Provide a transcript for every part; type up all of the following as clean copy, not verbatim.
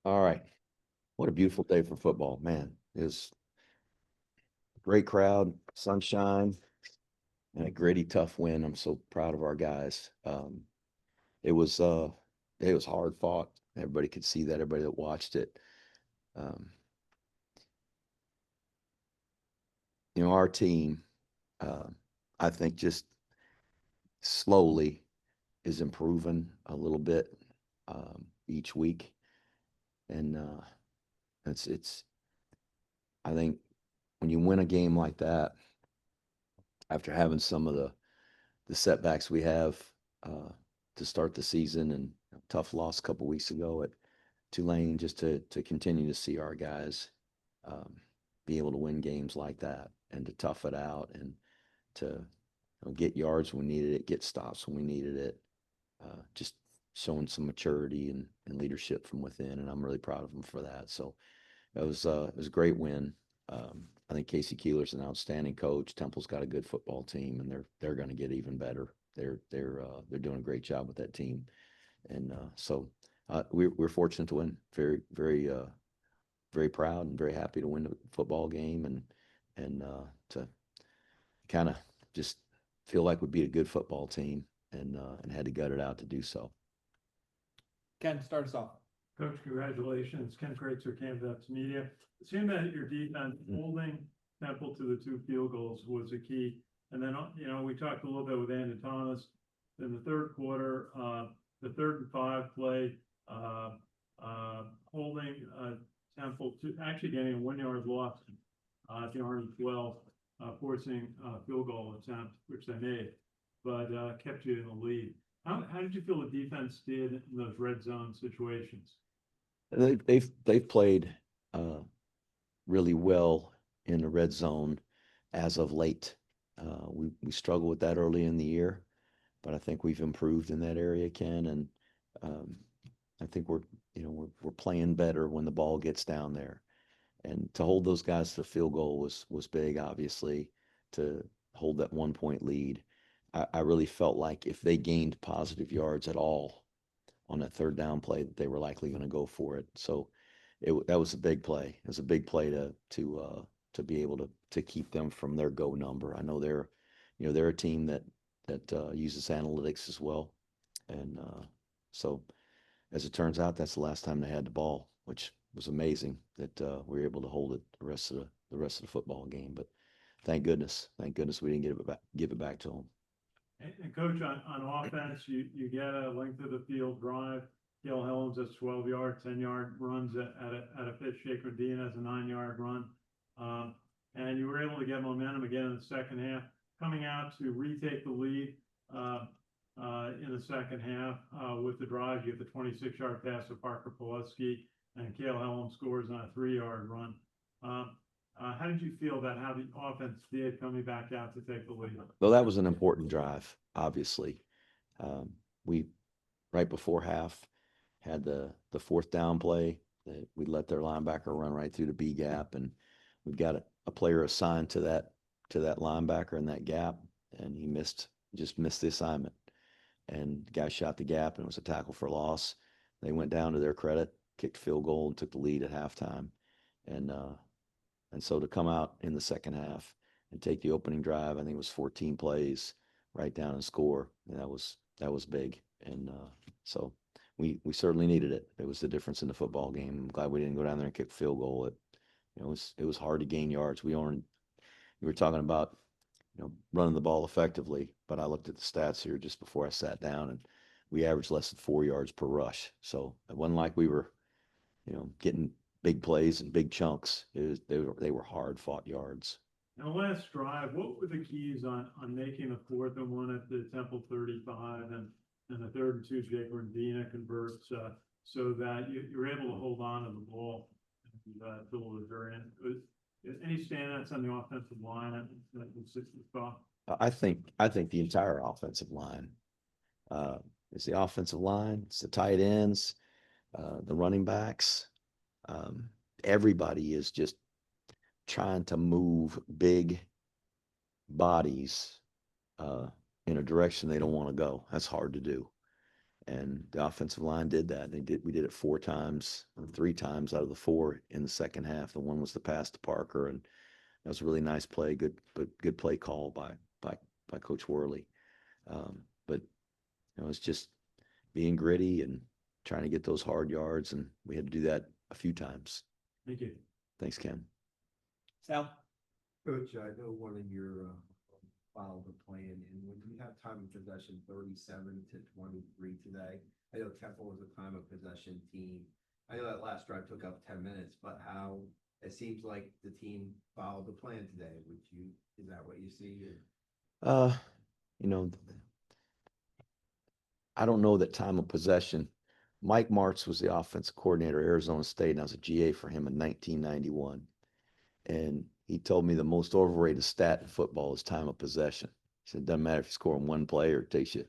All right. What a beautiful day for football, man. It was a great crowd, sunshine, and a gritty, tough win. I'm so proud of our guys. It was uh it was hard fought. Everybody could see that, everybody that watched it. Um, our team, uh, I think just slowly is improving a little bit each week. And it's I think when you win a game like that, after having some of the setbacks we have uh, to start the season and tough loss a couple weeks ago at Tulane, just to continue to see our guys um, be able to win games like that and to tough it out and to get yards when we needed it, get stops when we needed it, just showing some maturity and leadership from within, and I'm really proud of them for that. So it was a great win. I think Casey Keeler's an outstanding coach. Temple's got a good football team, and they're going to get even better. They're doing a great job with that team, and we're fortunate to win. Very proud and very happy to win the football game and to kind of just feel like we beat a good football team and had to gut it out to do so. Ken, start us off. Coach, congratulations. Ken Kreitzer, Canvas Media. It seemed that your defense holding Temple to the 2 field goals was a key. And then, we talked a little bit with Andy Thomas in the third quarter, the 3rd and 5 play, holding Temple to actually getting a 1 yard loss at the Army 12, forcing a field goal attempt, which they made, but kept you in the lead. How did you feel the defense did in those red zone situations? They've played uh, really well in the red zone as of late. We struggled with that early in the year, but I think we've improved in that area, Ken, and um, I think we're playing better when the ball gets down there. And to hold those guys to the field goal was big, obviously, to hold that 1 point lead. I really felt like if they gained positive yards at all on that third down play, that they were likely going to go for it. So that was a big play. It was a big play to be able to keep them from their go number. I know they're a team that uses analytics as well, and so as it turns out, that's the last time they had the ball, which was amazing that we were able to hold it the rest of the football game. But thank goodness we didn't give it back to them. And coach, on offense, you get a length of the field drive. Gail Helms has 12 yard, 10 yard runs at a pitch. Shaker Dean has a 9 yard run. And you were able to get momentum again in the second half, coming out to retake the lead in the second half with the drive. You get the 26 yard pass to Parker Pulaski, and Gail Helms scores on a 3 yard run. How did you feel about how the offense did coming back out to take the lead? Well, that was an important drive, obviously. We right before half had the fourth down play that we let their linebacker run right through the B gap, and we've got a player assigned to that linebacker in that gap, and he just missed the assignment, and the guy shot the gap, and it was a tackle for loss. They went down to their credit, kicked field goal, and took the lead at halftime, and so to come out in the second half and take the opening drive, I think it was 14 plays, right down and score, and that was big, and so we certainly needed it. It was the difference in the football game. I'm glad we didn't go down there and kick field goal. It was hard to gain yards. We were talking about running the ball effectively, but I looked at the stats here just before I sat down, and we averaged less than 4 yards per rush. So it wasn't like we were getting big plays and big chunks. They were hard fought yards. Now, last drive, what were the keys on making the 4th and 1 at the Temple 35 and the 3rd and 2 Jacob and Dina converts so that you're able to hold on to the ball until the very end? Any standouts on the offensive line that consistent thought? I think the entire offensive line. It's the offensive line. It's the tight ends, the running backs. Um, Everybody is just trying to move big bodies uh, in a direction they don't want to go. That's hard to do. And the offensive line did that. We did it 4 times, or 3 times out of the 4 in the second half. The one was the pass to Parker, and that was a really nice play. Good play call by Coach Worley. But it's just being gritty and trying to get those hard yards, and we had to do that a few times. Thank you. Thanks, Ken. Sal? Coach, I know one of your filed a plan, and when you have time of possession 37 to 23 today, I know Temple was a time of possession team. I know that last drive took up 10 minutes, but how it seems like the team followed the plan today. Is that what you see? You know, I don't know that time of possession. Mike Martz was the offensive coordinator at Arizona State, and I was a GA for him in 1991. And he told me the most overrated stat in football is time of possession. He said, it doesn't matter if you score in 1 play or it takes you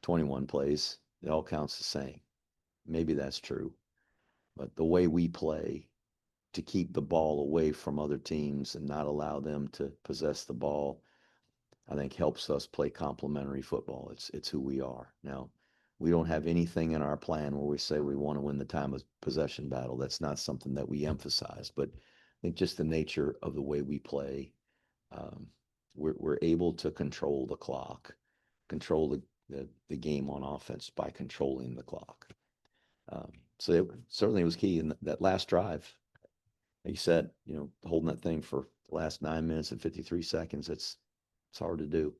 21 plays, it all counts the same. Maybe that's true. But the way we play to keep the ball away from other teams and not allow them to possess the ball, I think helps us play complementary football. It's who we are. Now, we don't have anything in our plan where we say we want to win the time of possession battle. That's not something that we emphasize, but I think just the nature of the way we play, we're able to control the clock, control the game on offense by controlling the clock. So it certainly was key in that last drive. Like you said, holding that thing for the last 9 minutes and 53 seconds, it's hard to do.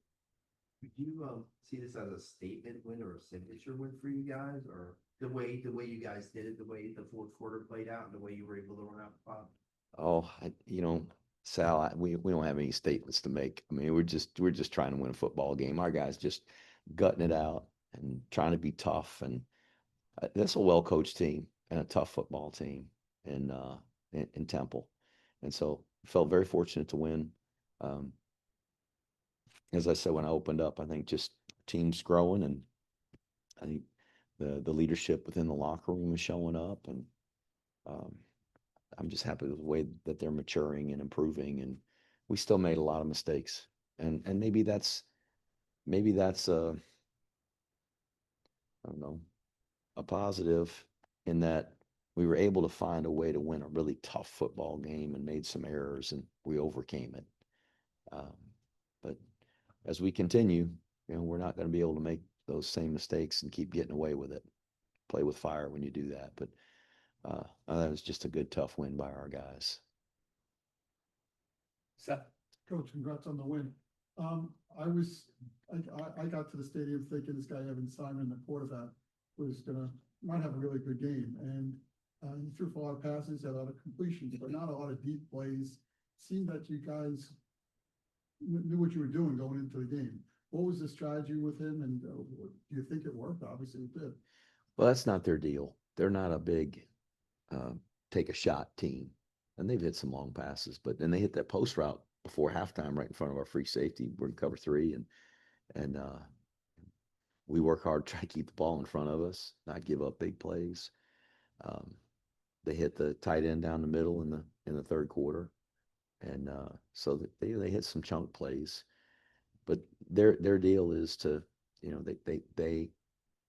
Would you see this as a statement win or a signature win for you guys, or the way you guys did it, the way the fourth quarter played out, and the way you were able to run out the clock? Oh, Sal, we don't have any statements to make. I mean, we're just trying to win a football game. Our guys just gutting it out and trying to be tough, and that's a well-coached team and a tough football team in Temple, and so felt very fortunate to win. As I said when I opened up, I think just teams growing, and I think the leadership within the locker room is showing up, and I'm just happy with the way that they're maturing and improving. And we still made a lot of mistakes, and maybe that's I don't know, a positive in that we were able to find a way to win a really tough football game and made some errors, and we overcame it. But as we continue, we're not going to be able to make those same mistakes and keep getting away with it. Play with fire when you do that. But that was just a good, tough win by our guys. Seth? Coach, congrats on the win. I got to the stadium thinking this guy Evan Simon, the quarterback, might have a really good game, and he threw for a lot of passes, had a lot of completions, but not a lot of deep plays. Seemed that you guys knew what you were doing going into the game. What was the strategy with him, and do you think it worked? Obviously, it did. Well, that's not their deal. They're not a big take a shot team, and they've hit some long passes, but then they hit that post route before halftime right in front of our free safety. We're in cover 3, and we work hard to try to keep the ball in front of us, not give up big plays. They hit the tight end down the middle in the third quarter, and so they hit some chunk plays. But their deal is to,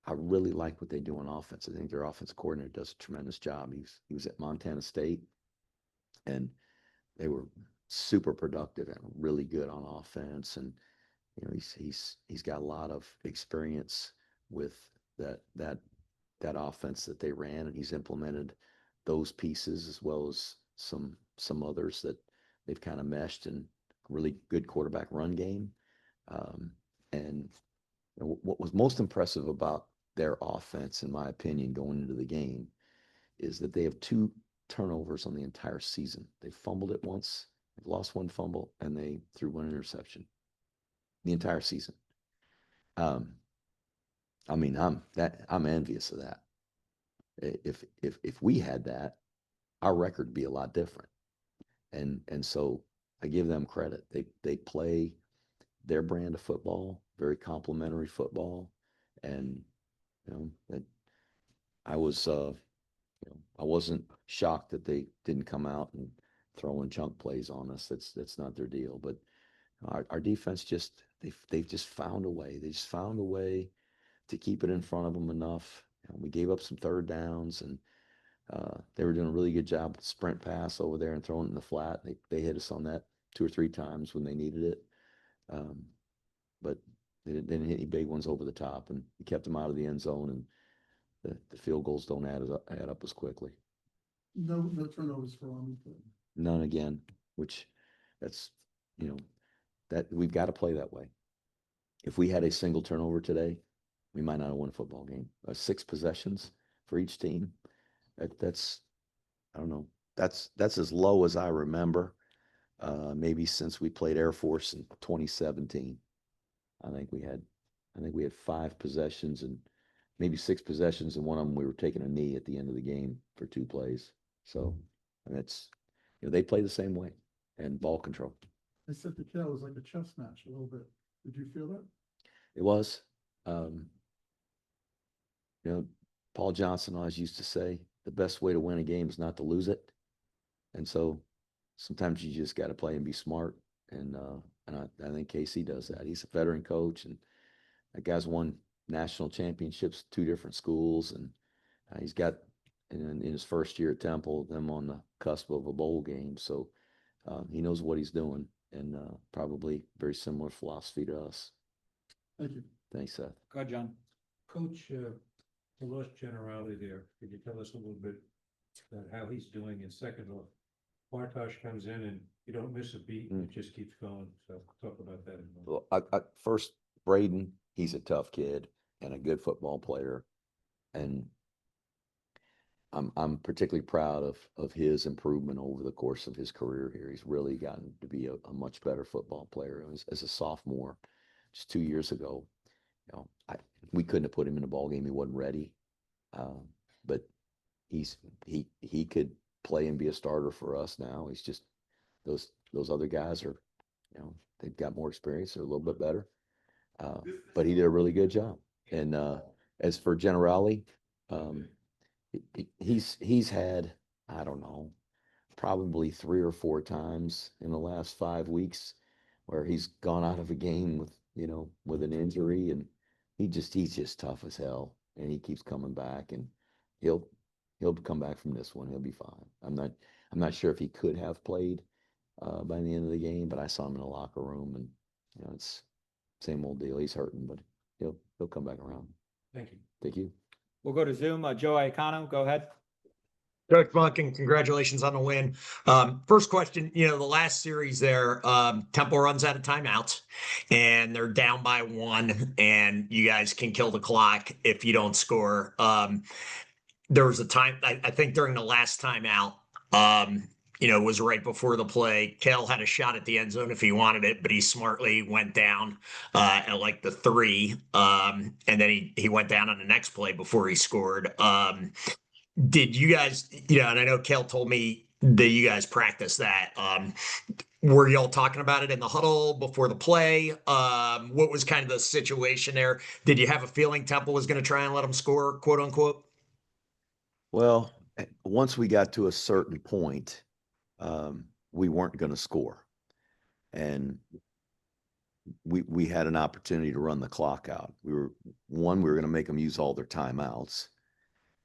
I really like what they do on offense. I think their offensive coordinator does a tremendous job. He was at Montana State, and they were super productive and really good on offense. And he's got a lot of experience with that offense that they ran, and he's implemented those pieces as well as some others that they've kind of meshed, and really good quarterback run game. And what was most impressive about their offense, in my opinion, going into the game, is that they have 2 turnovers on the entire season. They fumbled it once, they've lost 1 fumble, and they threw 1 interception the entire season. I mean, I'm envious of that. If we had that, our record would be a lot different. And so I give them credit. They play their brand of football, very complimentary football, and that I wasn't shocked that they didn't come out and throwing chunk plays on us. That's not their deal. But our defense they've just found a way. They just found a way to keep it in front of them enough. We gave up some third downs, and they were doing a really good job with sprint pass over there and throwing it in the flat. They hit us on that 2 or 3 times when they needed it. But they didn't hit any big ones over the top, and we kept them out of the end zone, and the field goals don't add up as quickly. No turnovers for Army. None again, which that's, that we've got to play that way. If we had a single turnover today, we might not have won a football game. 6 possessions for each team. That's, I don't know. That's as low as I remember. Maybe since we played Air Force in 2017. I think we had 5 possessions and maybe 6 possessions, and one of them we were taking a knee at the end of the game for 2 plays. So, and that's, they play the same way, and ball control. I said the Cal was like a chess match a little bit. Did you feel that? It was. Paul Johnson always used to say the best way to win a game is not to lose it. And so sometimes you just got to play and be smart. And I think KC does that. He's a veteran coach, and that guy's won national championships, 2 different schools. And he's got, in his first year at Temple, them on the cusp of a bowl game. So he knows what he's doing, and probably very similar philosophy to us. Thank you. Thanks, Seth. Go ahead, John. Coach, we lost generality there. Could you tell us a little bit about how he's doing? And second off, Bartosh comes in and you don't miss a beat, it just keeps going. So talk about that. Well, first, Braden, he's a tough kid and a good football player, and I'm particularly proud of his improvement over the course of his career here. He's really gotten to be a much better football player. As a sophomore, just 2 years ago, we couldn't have put him in a ball game. He wasn't ready, but he could play and be a starter for us now. He's just those other guys are, they've got more experience. They're a little bit better, but he did a really good job. And as for Generali, he's had, I don't know, probably 3 or 4 times in the last 5 weeks where he's gone out of a game with an injury, and he's just tough as hell, and he keeps coming back, and he'll come back from this one. He'll be fine. I'm not sure if he could have played by the end of the game, but I saw him in the locker room, and it's same old deal. He's hurting, but he'll come back around. Thank you. Thank you. We'll go to Zoom. Joe Iacano, go ahead. Coach Monken, congratulations on the win. First question, the last series there, Temple runs out of timeouts and they're down by 1, and you guys can kill the clock if you don't score. There was a time, I think during the last timeout, it was right before the play. Kel had a shot at the end zone if he wanted it, but he smartly went down at like the 3. And then he went down on the next play before he scored. Did you guys, and I know Kel told me that you guys practiced that. Were y'all talking about it in the huddle before the play? What was kind of the situation there? Did you have a feeling Temple was going to try and let them score, quote unquote? Well, once we got to a certain point, we weren't going to score, and we had an opportunity to run the clock out. We were going to make them use all their timeouts,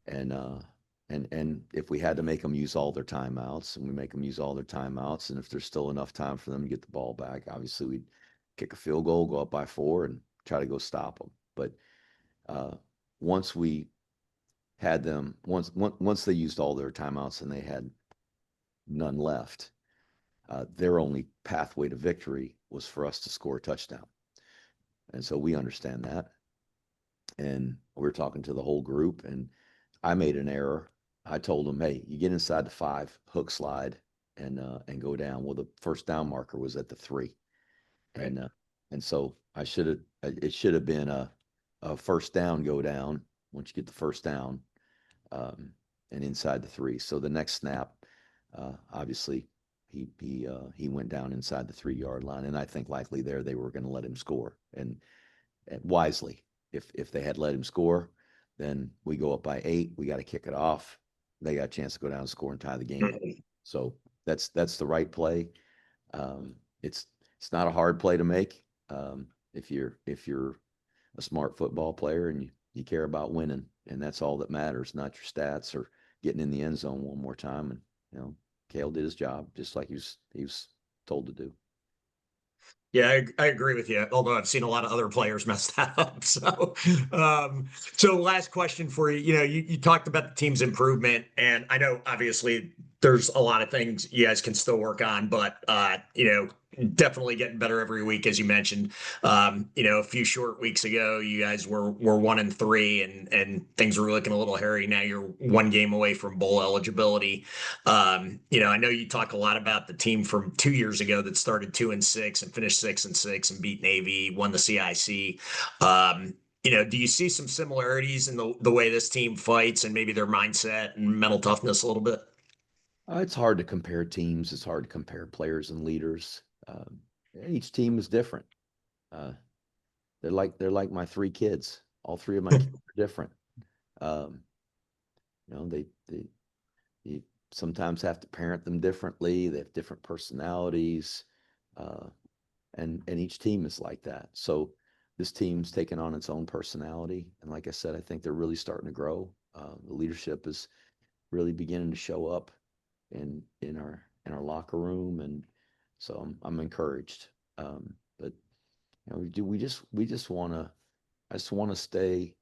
and if we had to make them use all their timeouts, and we make them use all their timeouts, and if there's still enough time for them to get the ball back, obviously we'd kick a field goal, go up by 4, and try to go stop them. But once we had them, once they used all their timeouts and they had none left, their only pathway to victory was for us to score a touchdown. And so we understand that. And we're talking to the whole group, and I made an error. I told them, hey, you get inside the 5, hook slide, and go down. Well, the first down marker was at the 3. Right. And so it should have been a first down, go down once you get the first down, and inside the 3. So the next snap, obviously he went down inside the 3-yard line, and I think likely there they were going to let him score, and wisely. If they had let him score, then we go up by 8. We got to kick it off. They got a chance to go down and score and tie the game. So that's the right play. It's not a hard play to make if you're a smart football player and you care about winning, and that's all that matters, not your stats or getting in the end zone one more time. And Cale did his job just like he was told to do. Yeah, I agree with you. Although I've seen a lot of other players mess that up. So last question for you. You talked about the team's improvement, and I know obviously there's a lot of things you guys can still work on, but definitely getting better every week, as you mentioned. A few short weeks ago, you guys were 1-3, and things were looking a little hairy. Now you're one game away from bowl eligibility. I know you talk a lot about the team from 2 years ago that started 2-6 and finished 6-6 and beat Navy, won the CIC. Do you see some similarities in the way this team fights and maybe their mindset and mental toughness a little bit? It's hard to compare teams. It's hard to compare players and leaders. Each team is different. They're like my three kids. All three of my kids are different. They you sometimes have to parent them differently. They have different personalities, and each team is like that. So this team's taken on its own personality, and like I said, I think they're really starting to grow. The leadership is really beginning to show up in our locker room, and so I'm encouraged. But we just want to I just want to stay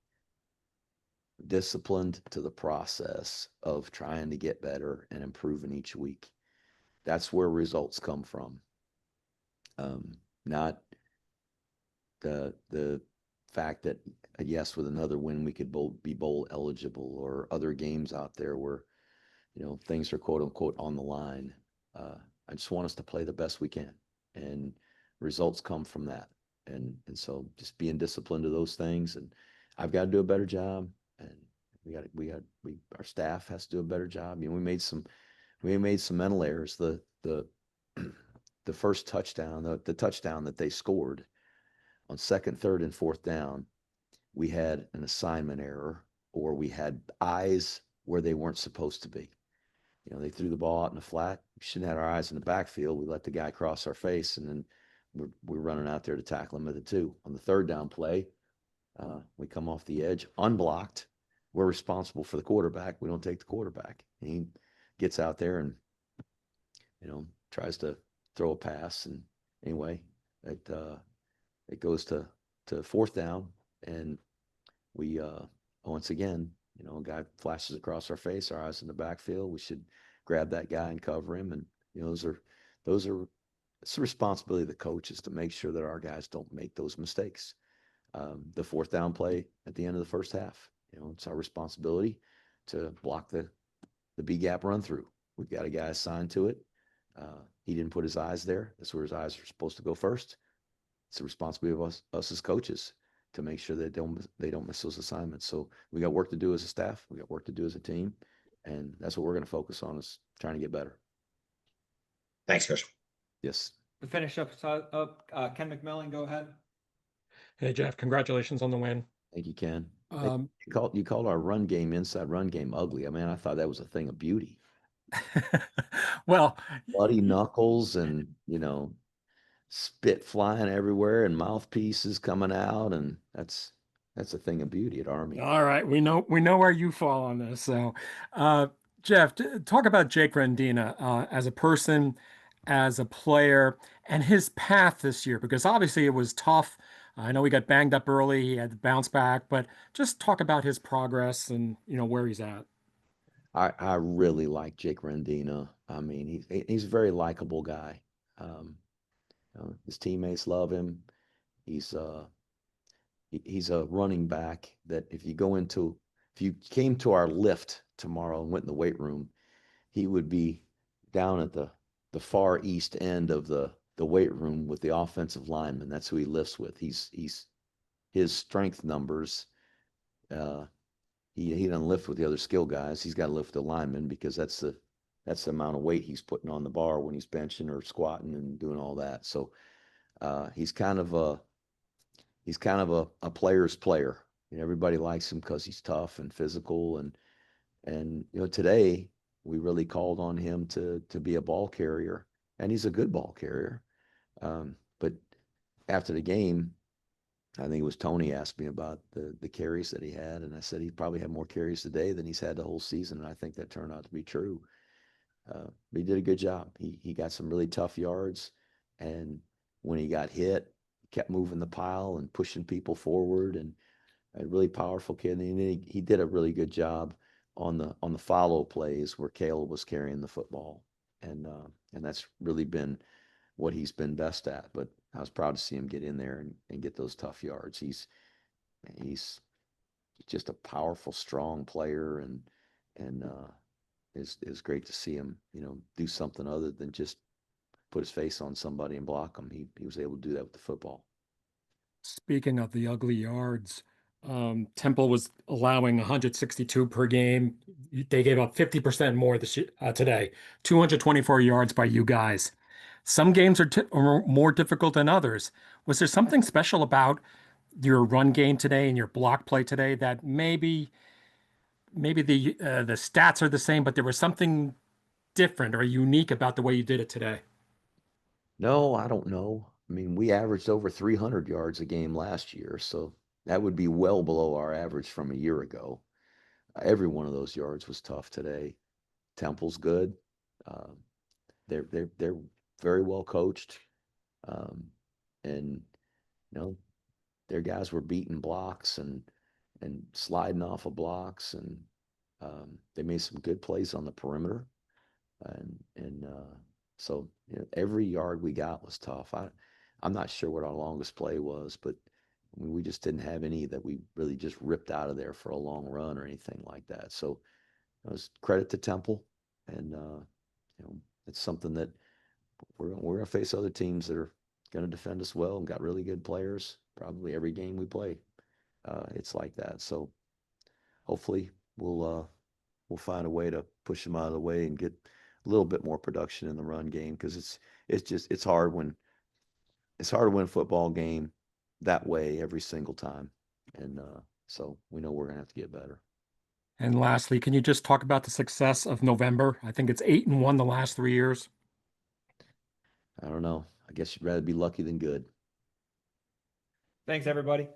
disciplined to the process of trying to get better and improving each week. That's where results come from. Not the fact that yes, with another win we could be bowl eligible, or other games out there where things are quote unquote on the line. I just want us to play the best we can, and results come from that. And so just being disciplined to those things, and I've got to do a better job, and our staff has to do a better job. We made some mental errors. The first touchdown, the touchdown that they scored on second, third, and fourth down, we had an assignment error, or we had eyes where they weren't supposed to be. They threw the ball out in the flat. We shouldn't have our eyes in the backfield. We let the guy cross our face, and then we're running out there to tackle him at the 2. On the third down play, we come off the edge unblocked. We're responsible for the quarterback. We don't take the quarterback. And he gets out there and tries to throw a pass. And anyway, it goes to fourth down, and we once again, a guy flashes across our face, our eyes in the backfield. We should grab that guy and cover him. And those are it's the responsibility of the coaches to make sure that our guys don't make those mistakes. The fourth down play at the end of the first half, it's our responsibility to block the B gap run through. We've got a guy assigned to it. He didn't put his eyes there. That's where his eyes are supposed to go first. It's the responsibility of us as coaches to make sure that they don't miss those assignments. So we got work to do as a staff. We got work to do as a team, and that's what we're going to focus on, is trying to get better. Thanks, Chris. Yes. To finish up, Ken McMillan, go ahead. Hey, Jeff, congratulations on the win. Thank you, Ken. Um, You called our inside run game ugly. I mean, I thought that was a thing of beauty. well, Bloody knuckles and, spit flying everywhere and mouthpieces coming out. And that's a thing of beauty at Army. all right, we know where you fall on this. So, Jeff, talk about Jake Rendina as a person, as a player, and his path this year, because obviously it was tough. I know he got banged up early. He had to bounce back, but just talk about his progress and where he's at. I really like Jake Rendina. I mean, he's a very likable guy. His teammates love him. He's a running back that if you came to our lift tomorrow and went in the weight room, he would be down at the far east end of the weight room with the offensive lineman. That's who he lifts with. His strength numbers. He doesn't lift with the other skill guys. He's got to lift the lineman, because that's the amount of weight he's putting on the bar when he's benching or squatting and doing all that. So he's kind of a player's player. Everybody likes him because he's tough and physical. And today we really called on him to be a ball carrier, and he's a good ball carrier. But after the game, I think it was Tony asked me about the carries that he had, and I said he probably had more carries today than he's had the whole season, and I think that turned out to be true. But he did a good job. He got some really tough yards, and when he got hit, he kept moving the pile and pushing people forward, and a really powerful kid. And he did a really good job on the follow plays where Caleb was carrying the football, and that's really been what he's been best at. But I was proud to see him get in there and get those tough yards. He's just a powerful, strong player, and is great to see him, do something other than just put his face on somebody and block them. He was able to do that with the football. Speaking of the ugly yards, Temple was allowing 162 per game. They gave up 50% more today, 224 yards by you guys. Some games are more difficult than others. Was there something special about your run game today and your block play today that maybe the stats are the same, but there was something different or unique about the way you did it today? No, I don't know. I mean, we averaged over 300 yards a game last year, so that would be well below our average from a year ago. Every one of those yards was tough today. Temple's good. Uh, they're very well coached, and their guys were beating blocks and sliding off of blocks, and they made some good plays on the perimeter, and so every yard we got was tough. I'm not sure what our longest play was, but I mean, we just didn't have any that we really just ripped out of there for a long run or anything like that. So it was credit to Temple, and it's something that we're gonna face other teams that are gonna defend us well and got really good players. Probably every game we play, it's like that. So hopefully we'll find a way to push them out of the way and get a little bit more production in the run game, because it's hard to win a football game that way every single time, and so we know we're gonna have to get better. And lastly, can you just talk about the success of November? I think it's 8-1 the last 3 years. I don't know. I guess you'd rather be lucky than good. Thanks, everybody.